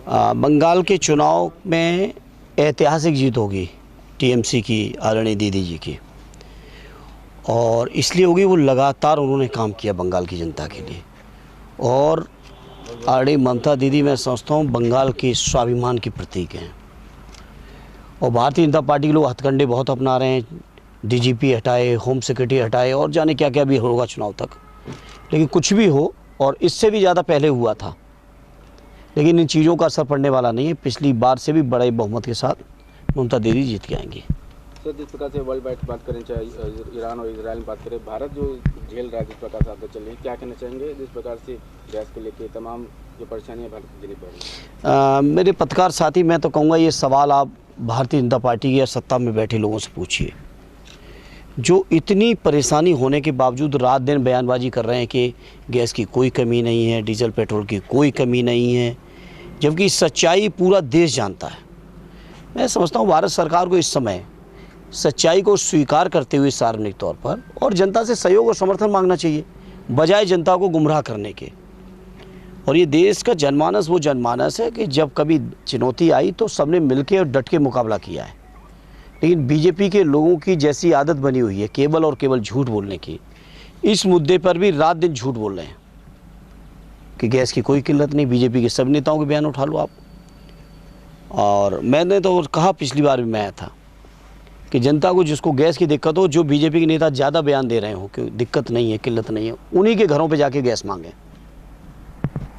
बंगाल के चुनाव में ऐतिहासिक जीत होगी टीएमसी की, आदरणीय दीदी जी की, और इसलिए होगी वो लगातार उन्होंने काम किया बंगाल की जनता के लिए। और आदरणीय ममता दीदी, मैं समझता हूँ बंगाल के स्वाभिमान की प्रतीक हैं। और भारतीय जनता पार्टी के लोग हथकंडे बहुत अपना रहे हैं, डीजीपी हटाए, होम सेक्रेटरी हटाए और जाने क्या क्या भी होगा चुनाव तक। लेकिन कुछ भी हो, और इससे भी ज़्यादा पहले हुआ था, लेकिन इन चीज़ों का असर पड़ने वाला नहीं है। पिछली बार से भी बड़े बहुमत के साथ ममता दीदी जीत के आएंगी। सर, जिस प्रकार से वर्ल्ड वाइड बात करें, चाहे ईरान और इजराइल में बात करें, भारत जो झेल रहा है, जिस प्रकार से आगे चल रही है, क्या कहना चाहेंगे जिस प्रकार से गैस को लेकर तमाम जो परेशानियाँ भारत को झेलनी पड़ रही है? मेरे पत्रकार साथी, मैं तो कहूँगा ये सवाल आप भारतीय जनता पार्टी या सत्ता में बैठे लोगों से पूछिए, जो इतनी परेशानी होने के बावजूद रात दिन बयानबाजी कर रहे हैं कि गैस की कोई कमी नहीं है, डीजल पेट्रोल की कोई कमी नहीं है, जबकि सच्चाई पूरा देश जानता है। मैं समझता हूँ भारत सरकार को इस समय सच्चाई को स्वीकार करते हुए सार्वजनिक तौर पर और जनता से सहयोग और समर्थन मांगना चाहिए, बजाय जनता को गुमराह करने के। और ये देश का जनमानस वो जनमानस है कि जब कभी चुनौती आई तो सबने मिलकर और डट के मुकाबला किया है। लेकिन बीजेपी के लोगों की जैसी आदत बनी हुई है केवल और केवल झूठ बोलने की, इस मुद्दे पर भी रात दिन झूठ बोल रहे हैं कि गैस की कोई किल्लत नहीं। बीजेपी के सब नेताओं के बयान उठा लो आप। और मैंने तो कहा, पिछली बार भी मैं आया था कि जनता को जिसको गैस की दिक्कत हो, जो बीजेपी के नेता ज़्यादा बयान दे रहे हो कि दिक्कत नहीं है, किल्लत नहीं है, उन्हीं के घरों पर जाके गैस मांगें।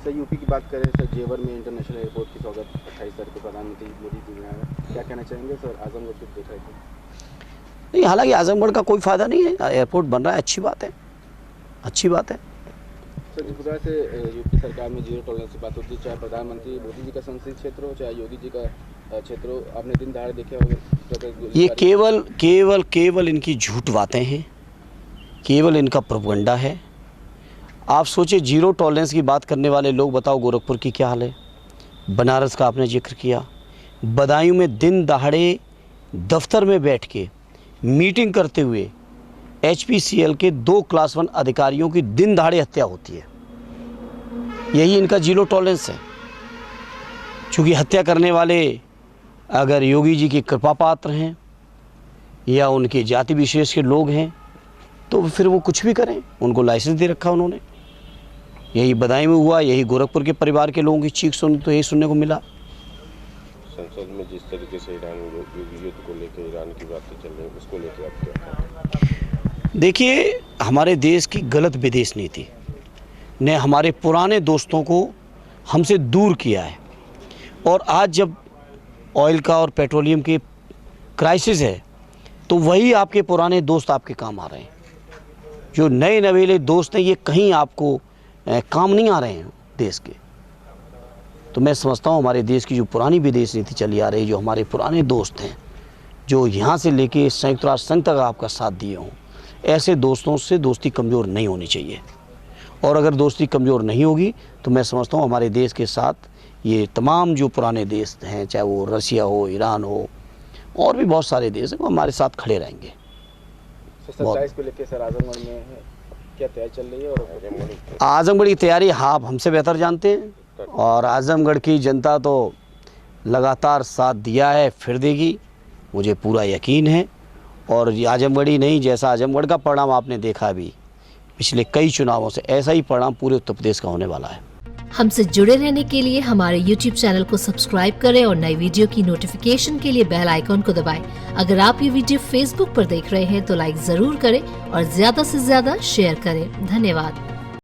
सर, यूपी की बात करें, सर जेवर में इंटरनेशनल एयरपोर्ट की स्वागत 28 तारीख को प्रधानमंत्री मोदी जी ने आया, क्या कहना चाहेंगे सर? आजमगढ़ को देख रहे थे नहीं, हालांकि आजमगढ़ का कोई फ़ायदा नहीं है, एयरपोर्ट बन रहा है, अच्छी बात है, अच्छी बात है। सर, जिस प्रकार से यूपी सरकार में जीरो टॉलरेंस की बात होती है, चाहे प्रधानमंत्री मोदी जी का संसदीय क्षेत्र हो, चाहे योगी जी का क्षेत्र हो, आपने दिन दहाड़े देखे होंगे। ये केवल इनकी झूठ बातें हैं, केवल इनका प्रोपगंडा है। आप सोचिए, जीरो टॉलरेंस की बात करने वाले लोग, बताओ गोरखपुर की क्या हाल है, बनारस का आपने जिक्र किया, बदायूं में दिन दहाड़े दफ्तर में बैठ के मीटिंग करते हुए HPCL के 2 क्लास 1 अधिकारियों की दिन दहाड़े हत्या होती है। यही इनका जीरो टॉलरेंस है। चूँकि हत्या करने वाले अगर योगी जी की कृपा पात्र हैं या उनके जाति विशेष के लोग हैं तो फिर वो कुछ भी करें, उनको लाइसेंस दे रखा उन्होंने। यही बदायूं में हुआ, यही गोरखपुर के परिवार के लोगों की चीख सुन तो यही सुनने को मिला। संसद में जिस तरीके से ईरान युद्ध को लेकर ईरान की बातें चल रही है, उसको लेकर आप क्या कहेंगे? देखिए, हमारे देश की गलत विदेश नीति ने हमारे पुराने दोस्तों को हमसे दूर किया है। और आज जब ऑयल का और पेट्रोलियम की क्राइसिस है तो वही आपके पुराने दोस्त आपके काम आ रहे हैं। जो नए नवेले दोस्त हैं ये कहीं आपको काम नहीं आ रहे हैं देश के। तो मैं समझता हूँ हमारे देश की जो पुरानी विदेश नीति चली आ रही, जो हमारे पुराने दोस्त हैं, जो यहाँ से लेके संयुक्त राष्ट्र संघ तक आपका साथ दिए हों, ऐसे दोस्तों से दोस्ती कमज़ोर नहीं होनी चाहिए। और अगर दोस्ती कमज़ोर नहीं होगी तो मैं समझता हूँ हमारे देश के साथ ये तमाम जो पुराने देश हैं, चाहे वो रसिया हो, ईरान हो, और भी बहुत सारे देश हैं, वो हमारे साथ खड़े रहेंगे। सर, 27 को लेकर सर आजमगढ़ में क्या तैयारी चल रही है? और आजमगढ़ की तैयारी आप हमसे बेहतर जानते हैं, और आजमगढ़ की जनता तो लगातार साथ दिया है, फिर देगी, मुझे पूरा यकीन है। और आजमगढ़ ही नहीं, जैसा आजमगढ़ का परिणाम आपने देखा अभी पिछले कई चुनावों से, ऐसा ही परिणाम पूरे उत्तर प्रदेश का होने वाला है। हमसे जुड़े रहने के लिए हमारे YouTube चैनल को सब्सक्राइब करें और नई वीडियो की नोटिफिकेशन के लिए बेल आइकॉन को दबाएं। अगर आप ये वीडियो Facebook पर देख रहे हैं तो लाइक जरूर करें और ज्यादा से ज्यादा शेयर करें। धन्यवाद।